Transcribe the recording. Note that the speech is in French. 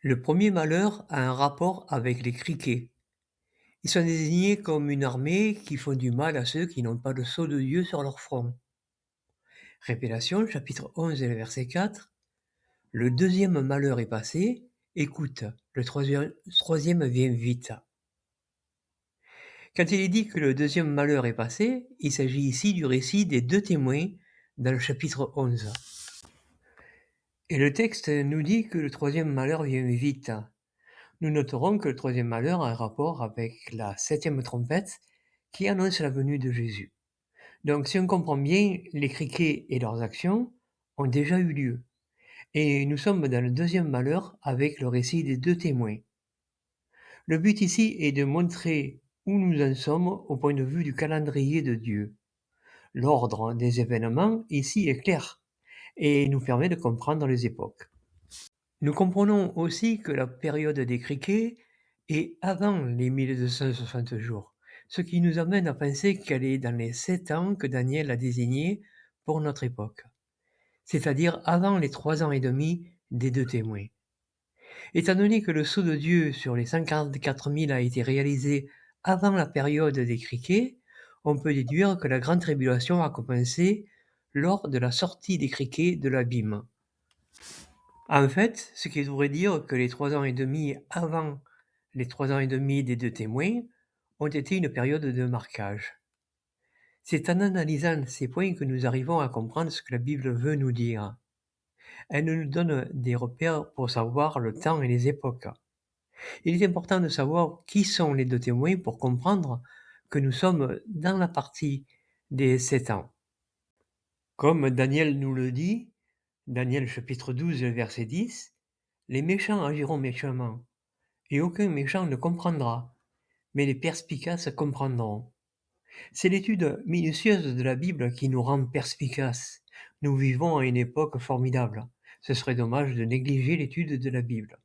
Le premier malheur a un rapport avec les criquets. Ils sont désignés comme une armée qui font du mal à ceux qui n'ont pas de sceau de Dieu sur leur front. Révélation, chapitre 11 et le verset 4. Le deuxième malheur est passé, écoute, le troisième vient vite. Quand il est dit que le deuxième malheur est passé, il s'agit ici du récit des deux témoins dans le chapitre 11. Et le texte nous dit que le troisième malheur vient vite. Nous noterons que le troisième malheur a un rapport avec la septième trompette qui annonce la venue de Jésus. Donc si on comprend bien, les criquets et leurs actions ont déjà eu lieu. Et nous sommes dans le deuxième malheur avec le récit des deux témoins. Le but ici est de montrer où nous en sommes au point de vue du calendrier de Dieu. L'ordre des événements ici est clair et nous permet de comprendre les époques. Nous comprenons aussi que la période des criquets est avant les 1260 jours, ce qui nous amène à penser qu'elle est dans les 7 ans que Daniel a désignés pour notre époque, c'est-à-dire avant les 3 ans et demi des deux témoins. Étant donné que le sceau de Dieu sur les 144 000 a été réalisé avant la période des criquets, on peut déduire que la grande tribulation a commencé lors de la sortie des criquets de l'abîme. En fait, ce qui voudrait dire que les 3 ans et demi avant les 3 ans et demi des deux témoins ont été une période de marquage. C'est en analysant ces points que nous arrivons à comprendre ce que la Bible veut nous dire. Elle nous donne des repères pour savoir le temps et les époques. Il est important de savoir qui sont les deux témoins pour comprendre que nous sommes dans la partie des 7 ans. Comme Daniel nous le dit, Daniel chapitre 12 verset 10, les méchants agiront méchamment, et aucun méchant ne comprendra, mais les perspicaces comprendront. C'est l'étude minutieuse de la Bible qui nous rend perspicaces. Nous vivons à une époque formidable. Ce serait dommage de négliger l'étude de la Bible.